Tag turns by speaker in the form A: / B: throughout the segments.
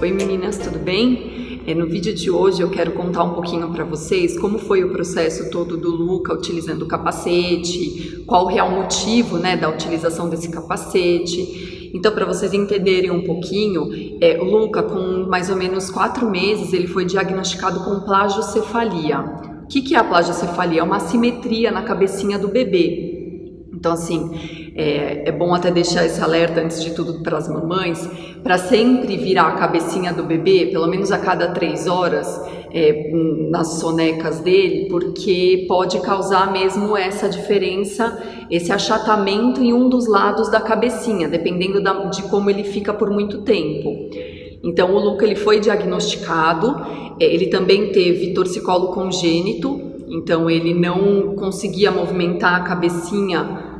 A: Oi meninas, tudo bem? No vídeo de hoje eu quero contar um pouquinho para vocês como foi o processo todo do Luca utilizando o capacete, qual o real motivo, da utilização desse capacete. Então, para vocês entenderem um pouquinho, o Luca, com mais ou menos 4 meses, ele foi diagnosticado com plagiocefalia. O que é a plagiocefalia? É uma assimetria na cabecinha do bebê. Então, assim, é bom até deixar esse alerta antes de tudo para as mamães, para sempre virar a cabecinha do bebê, pelo menos a cada 3 horas, nas sonecas dele, porque pode causar mesmo essa diferença, esse achatamento em um dos lados da cabecinha, dependendo de como ele fica por muito tempo. Então, o Luca ele foi diagnosticado, ele também teve torcicolo congênito, então ele não conseguia movimentar a cabecinha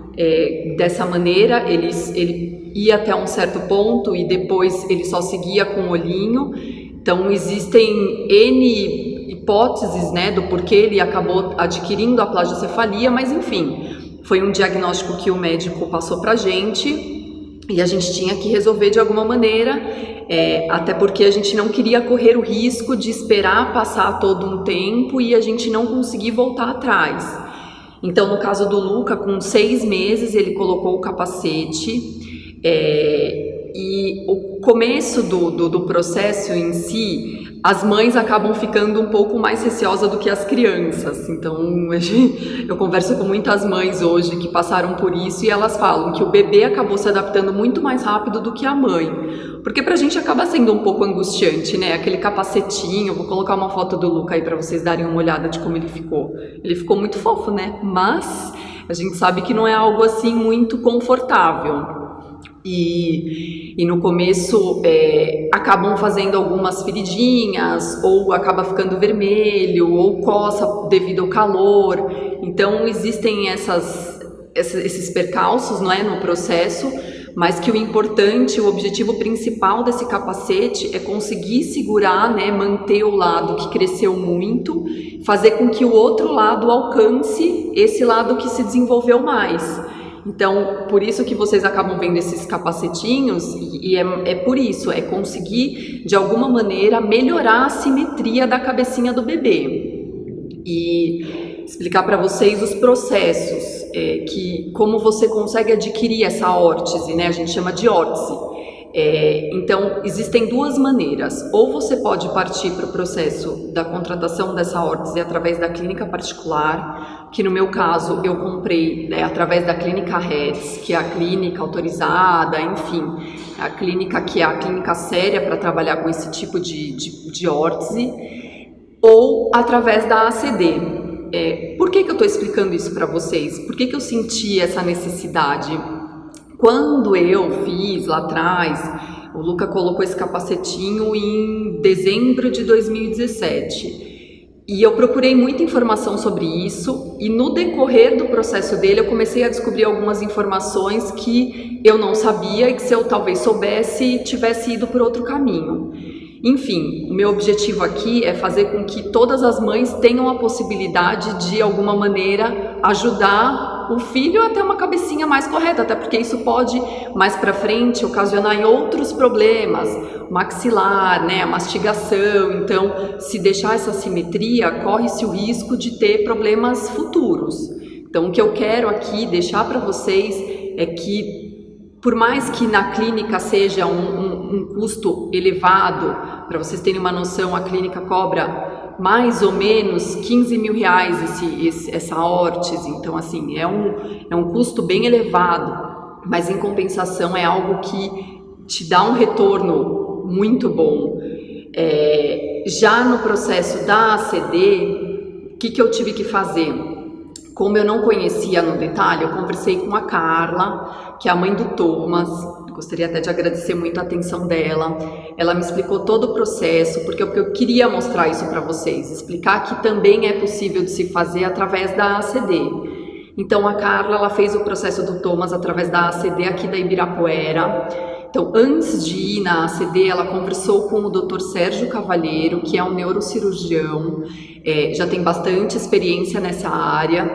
A: dessa maneira, ele ia até um certo ponto e depois ele só seguia com o olhinho. Então existem N hipóteses, do porquê ele acabou adquirindo a plagiocefalia, mas enfim, foi um diagnóstico que o médico passou pra gente e a gente tinha que resolver de alguma maneira, até porque a gente não queria correr o risco de esperar passar todo um tempo e a gente não conseguir voltar atrás. Então, no caso do Luca, com 6 meses, ele colocou o capacete e o começo do processo em si, as mães acabam ficando um pouco mais receosas do que as crianças. Então, eu converso com muitas mães hoje que passaram por isso e elas falam que o bebê acabou se adaptando muito mais rápido do que a mãe. Porque pra gente acaba sendo um pouco angustiante, aquele capacetinho, vou colocar uma foto do Luca aí pra vocês darem uma olhada de como ele ficou. Ele ficou muito fofo, Mas a gente sabe que não é algo assim muito confortável. E no começo acabam fazendo algumas feridinhas, ou acaba ficando vermelho, ou coça devido ao calor. Então existem esses percalços, no processo, mas que o importante, o objetivo principal desse capacete é conseguir segurar, manter o lado que cresceu muito, fazer com que o outro lado alcance esse lado que se desenvolveu mais. Então, por isso que vocês acabam vendo esses capacetinhos, e é por isso, é conseguir, de alguma maneira, melhorar a simetria da cabecinha do bebê. E explicar para vocês os processos, como você consegue adquirir essa órtese, a gente chama de órtese. Então, existem 2 maneiras. Ou você pode partir para o processo da contratação dessa órtese através da clínica particular, que no meu caso eu comprei através da clínica Reds, que é a clínica autorizada, enfim, a clínica que é a clínica séria para trabalhar com esse tipo de órtese, ou através da ACD. Por que eu estou explicando isso para vocês? Por que eu senti essa necessidade? Quando eu fiz lá atrás, o Luca colocou esse capacetinho em dezembro de 2017 e eu procurei muita informação sobre isso e no decorrer do processo dele eu comecei a descobrir algumas informações que eu não sabia e que se eu talvez soubesse, tivesse ido por outro caminho. Enfim, o meu objetivo aqui é fazer com que todas as mães tenham a possibilidade de alguma maneira ajudar o filho a ter uma cabecinha mais correta, até porque isso pode mais para frente ocasionar em outros problemas, maxilar, a mastigação. Então, se deixar essa simetria, corre-se o risco de ter problemas futuros. Então, o que eu quero aqui deixar para vocês é que, por mais que na clínica seja um custo elevado, para vocês terem uma noção, a clínica cobra mais ou menos 15 mil reais essa órtese. Então, assim, é um custo bem elevado, mas em compensação é algo que te dá um retorno muito bom. Já no processo da ACD, o que eu tive que fazer? Como eu não conhecia no detalhe, eu conversei com a Carla, que é a mãe do Thomas. Gostaria até de agradecer muito a atenção dela. Ela me explicou todo o processo, porque eu queria mostrar isso para vocês, explicar que também é possível de se fazer através da ACD. Então a Carla, ela fez o processo do Thomas através da ACD aqui da Ibirapuera. Então, antes de ir na ACD, ela conversou com o Dr. Sérgio Cavalheiro, que é um neurocirurgião, já tem bastante experiência nessa área,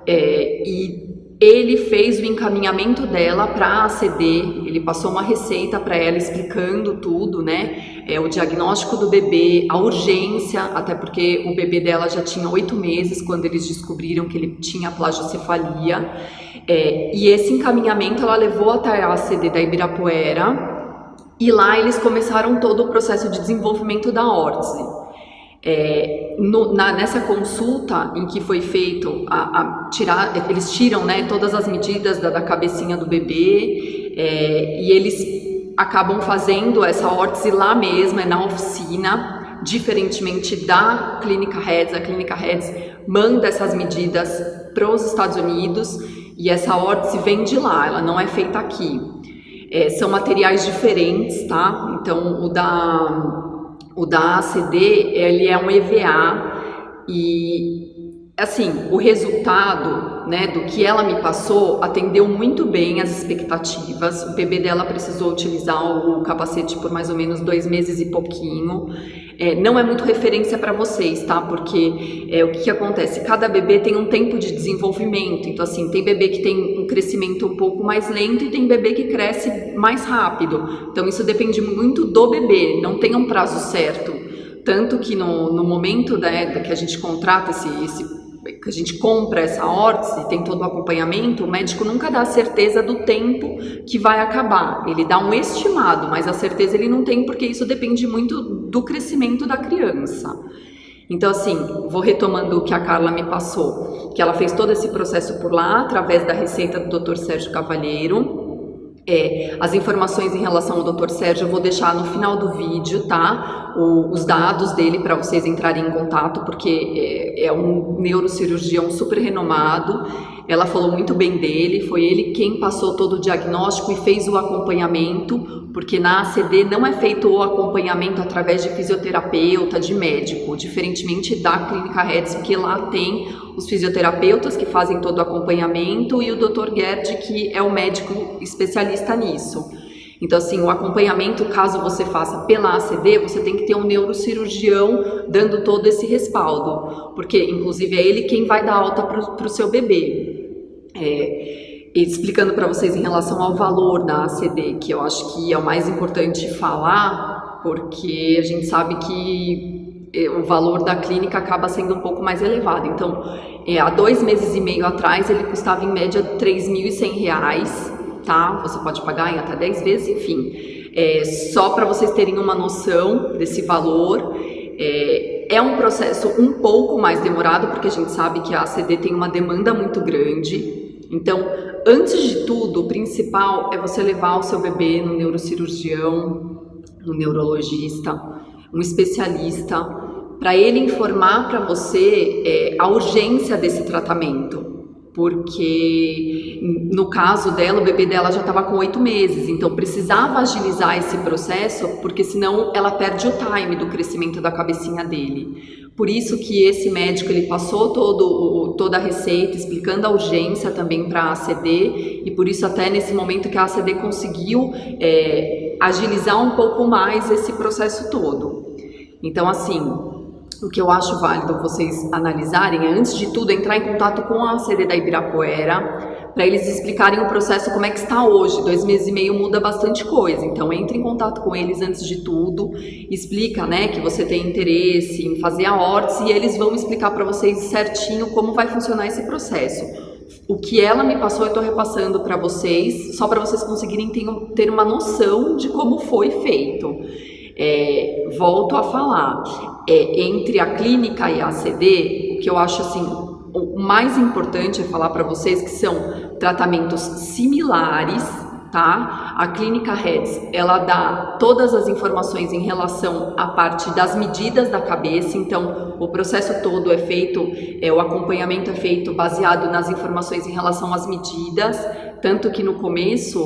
A: e ele fez o encaminhamento dela para a ACD, ele passou uma receita para ela explicando tudo, né? O diagnóstico do bebê, a urgência, até porque o bebê dela já tinha 8 meses quando eles descobriram que ele tinha plagiocefalia. E esse encaminhamento ela levou até a ACD da Ibirapuera e lá eles começaram todo o processo de desenvolvimento da órtese. Nessa consulta em que foi feito eles tiram, né, todas as medidas da cabecinha do bebê, e eles acabam fazendo essa órtese lá mesmo, na oficina, diferentemente da Clínica Redz. A Clínica Redz manda essas medidas para os Estados Unidos e essa órtese vem de lá, ela não é feita aqui. São materiais diferentes, tá? Então o da ACD, ele é um EVA e, assim, o resultado, né, do que ela me passou atendeu muito bem as expectativas. O bebê dela precisou utilizar o capacete por mais ou menos 2 meses e pouquinho. Não é muito referência para vocês, tá? Porque o que acontece? Cada bebê tem um tempo de desenvolvimento. Então, assim, tem bebê que tem um crescimento um pouco mais lento e tem bebê que cresce mais rápido. Então, isso depende muito do bebê, não tem um prazo certo. Tanto que no momento, né, que a gente contrata que a gente compra essa órtese, tem todo o acompanhamento, o médico nunca dá a certeza do tempo que vai acabar. Ele dá um estimado, mas a certeza ele não tem, porque isso depende muito do crescimento da criança. Então, assim, vou retomando o que a Carla me passou, que ela fez todo esse processo por lá, através da receita do Dr. Sérgio Cavalheiro. As informações em relação ao Dr. Sérgio eu vou deixar no final do vídeo, tá? Os dados dele para vocês entrarem em contato, porque é um neurocirurgião super renomado. Ela falou muito bem dele, foi ele quem passou todo o diagnóstico e fez o acompanhamento, porque na ACD não é feito o acompanhamento através de fisioterapeuta, de médico, diferentemente da Clínica Redz, que lá tem os fisioterapeutas que fazem todo o acompanhamento e o Dr. Gerd, que é o médico especialista nisso. Então, assim, o acompanhamento, caso você faça pela ACD, você tem que ter um neurocirurgião dando todo esse respaldo, porque, inclusive, é ele quem vai dar alta para o seu bebê. Explicando para vocês em relação ao valor da ACD, que eu acho que é o mais importante falar, porque a gente sabe que o valor da clínica acaba sendo um pouco mais elevado. Então, há 2 meses e meio atrás, ele custava em média R$3.100, tá? Você pode pagar em até 10 vezes, enfim. Só para vocês terem uma noção desse valor. É um processo um pouco mais demorado, porque a gente sabe que a ACD tem uma demanda muito grande. Então, antes de tudo, o principal é você levar o seu bebê no neurocirurgião, no neurologista, um especialista, para ele informar para você a urgência desse tratamento. Porque no caso dela, o bebê dela já estava com 8 meses, então precisava agilizar esse processo, porque senão ela perde o time do crescimento da cabecinha dele. Por isso que esse médico ele passou toda a receita, explicando a urgência também para a ACD, e por isso até nesse momento que a ACD conseguiu agilizar um pouco mais esse processo todo. Então, assim, o que eu acho válido vocês analisarem é, antes de tudo, entrar em contato com a ACD da Ibirapuera, para eles explicarem o processo, como é que está hoje. 2 meses e meio muda bastante coisa, então entre em contato com eles antes de tudo, explica, né, que você tem interesse em fazer a órtese, e eles vão explicar para vocês certinho como vai funcionar esse processo. O que ela me passou eu estou repassando para vocês, só para vocês conseguirem ter uma noção de como foi feito. Volto a falar, entre a clínica e a ACD, o que eu acho assim, o mais importante é falar para vocês que são tratamentos similares, tá? A Clínica Redz, ela dá todas as informações em relação à parte das medidas da cabeça, então o processo todo é feito, o acompanhamento é feito baseado nas informações em relação às medidas, tanto que no começo,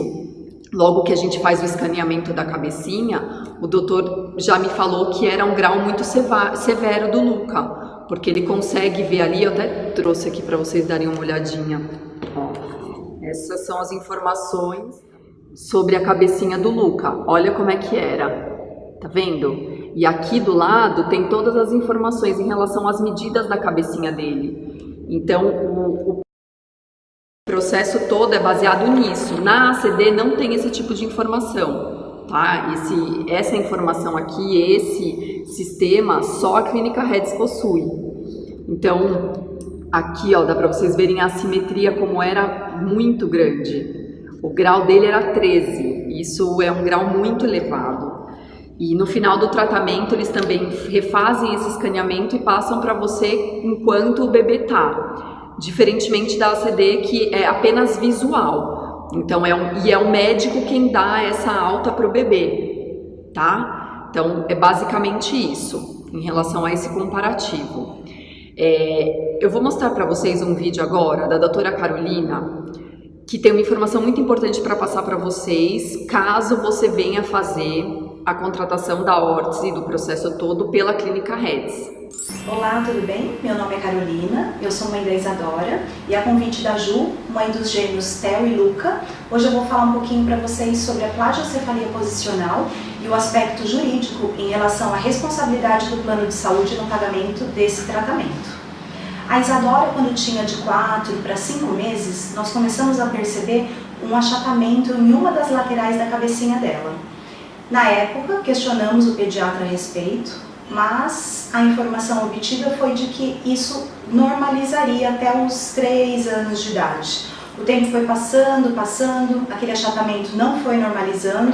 A: logo que a gente faz o escaneamento da cabecinha, o doutor já me falou que era um grau muito severo do Luca, porque ele consegue ver ali, eu até trouxe aqui para vocês darem uma olhadinha. Ó, essas são as informações sobre a cabecinha do Luca. Olha como é que era, tá vendo? E aqui do lado tem todas as informações em relação às medidas da cabecinha dele. Então, processo todo é baseado nisso. Na ACD não tem esse tipo de informação, tá? Essa informação aqui, esse sistema, só a Clínica Reds possui. Então, aqui, ó, dá para vocês verem a assimetria como era muito grande. O grau dele era 13, isso é um grau muito elevado. E no final do tratamento eles também refazem esse escaneamento e passam para você enquanto o bebê tá. Diferentemente da ACD, que é apenas visual. Então é o médico quem dá essa alta para o bebê, tá? Então é basicamente isso em relação a esse comparativo. Eu vou mostrar para vocês um vídeo agora da doutora Carolina, que tem uma informação muito importante para passar para vocês, caso você venha fazer a contratação da órtese e do processo todo pela Clínica Reds.
B: Olá, tudo bem? Meu nome é Carolina, eu sou mãe da Isadora e a convite da Ju, mãe dos gêmeos Theo e Luca, hoje eu vou falar um pouquinho para vocês sobre a plagiocefalia posicional e o aspecto jurídico em relação à responsabilidade do plano de saúde no pagamento desse tratamento. A Isadora, quando tinha de 4 para 5 meses, nós começamos a perceber um achatamento em uma das laterais da cabecinha dela. Na época, questionamos o pediatra a respeito, mas a informação obtida foi de que isso normalizaria até os 3 anos de idade. O tempo foi passando, aquele achatamento não foi normalizando,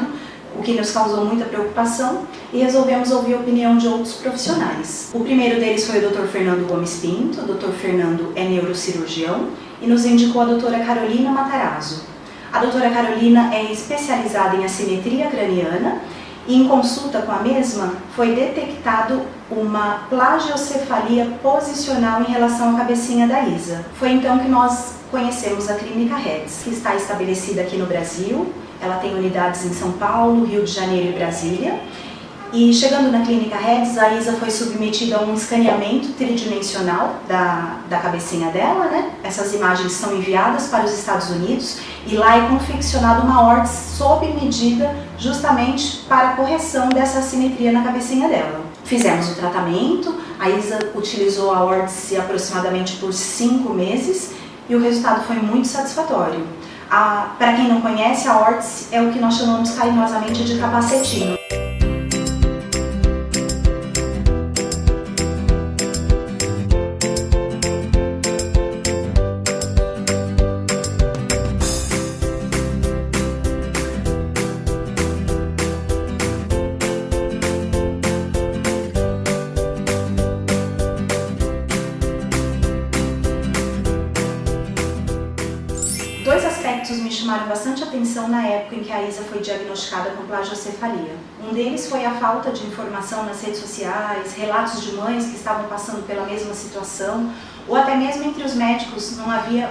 B: o que nos causou muita preocupação, e resolvemos ouvir a opinião de outros profissionais. O primeiro deles foi o Dr. Fernando Gomes Pinto. O Dr. Fernando é neurocirurgião e nos indicou a doutora Carolina Matarazzo. A doutora Carolina é especializada em assimetria craniana e em consulta com a mesma foi detectado uma plagiocefalia posicional em relação à cabecinha da Isa. Foi então que nós conhecemos a Clínica Reds, que está estabelecida aqui no Brasil. Ela tem unidades em São Paulo, Rio de Janeiro e Brasília. E chegando na Clínica Reds, a Isa foi submetida a um escaneamento tridimensional da cabecinha dela, né? Essas imagens são enviadas para os Estados Unidos e lá é confeccionada uma órtese sob medida justamente para a correção dessa assimetria na cabecinha dela. Fizemos o tratamento, a Isa utilizou a órtese aproximadamente por 5 meses e o resultado foi muito satisfatório. Para quem não conhece, a órtese é o que nós chamamos carinhosamente de capacetinho. Dois aspectos me chamaram bastante atenção na época em que a Isa foi diagnosticada com plagiocefalia. Um deles foi a falta de informação nas redes sociais, relatos de mães que estavam passando pela mesma situação, ou até mesmo entre os médicos não havia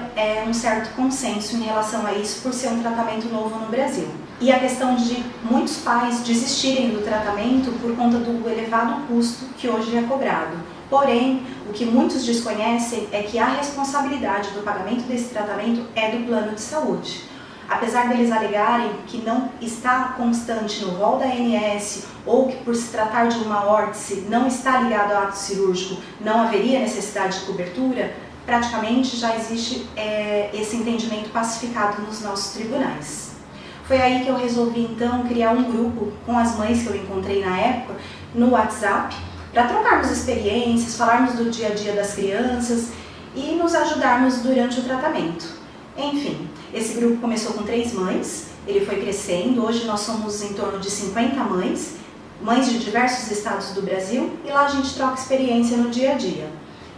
B: um certo consenso em relação a isso por ser um tratamento novo no Brasil. E a questão de muitos pais desistirem do tratamento por conta do elevado custo que hoje é cobrado. Porém, o que muitos desconhecem é que a responsabilidade do pagamento desse tratamento é do plano de saúde. Apesar deles alegarem que não está constante no rol da ANS ou que por se tratar de uma órtese não está ligado ao ato cirúrgico, não haveria necessidade de cobertura, praticamente já existe esse entendimento pacificado nos nossos tribunais. Foi aí que eu resolvi então criar um grupo com as mães que eu encontrei na época no WhatsApp, para trocarmos experiências, falarmos do dia a dia das crianças e nos ajudarmos durante o tratamento. Enfim, esse grupo começou com 3 mães, ele foi crescendo, hoje nós somos em torno de 50 mães de diversos estados do Brasil, e lá a gente troca experiência no dia a dia.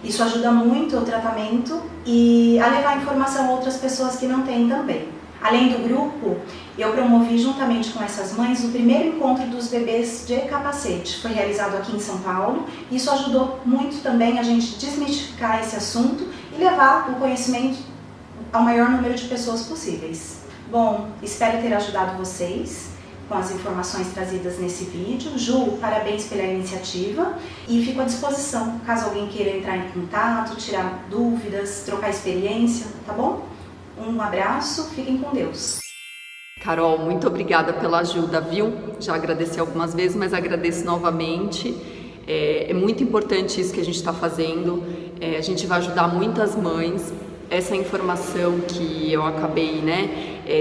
B: Isso ajuda muito o tratamento e a levar informação a outras pessoas que não têm também. Além do grupo, eu promovi juntamente com essas mães o primeiro encontro dos bebês de capacete. Foi realizado aqui em São Paulo. Isso ajudou muito também a gente desmistificar esse assunto e levar o conhecimento ao maior número de pessoas possíveis. Bom, espero ter ajudado vocês com as informações trazidas nesse vídeo. Ju, parabéns pela iniciativa e fico à disposição caso alguém queira entrar em contato, tirar dúvidas, trocar experiência, tá bom? Um abraço, fiquem com Deus.
A: Carol, muito obrigada pela ajuda, viu? Já agradeci algumas vezes, mas agradeço novamente. É muito importante isso que a gente está fazendo. A gente vai ajudar muitas mães essa informação que eu acabei,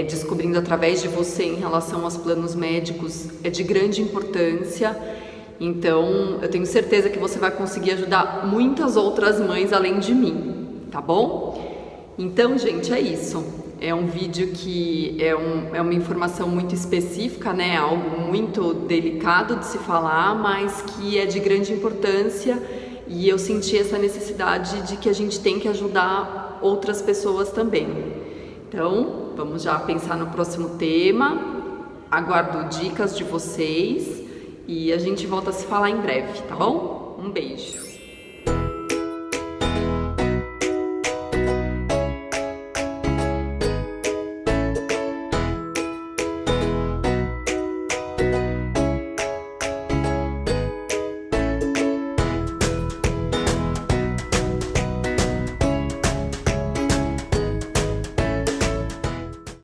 A: descobrindo através de você em relação aos planos médicos é de grande importância. Então, eu tenho certeza que você vai conseguir ajudar muitas outras mães além de mim, tá bom? Então, gente, é isso. É um vídeo que é uma informação muito específica, algo muito delicado de se falar, mas que é de grande importância, e eu senti essa necessidade de que a gente tem que ajudar outras pessoas também. Então, vamos já pensar no próximo tema. Aguardo dicas de vocês e a gente volta a se falar em breve, tá bom? Um beijo!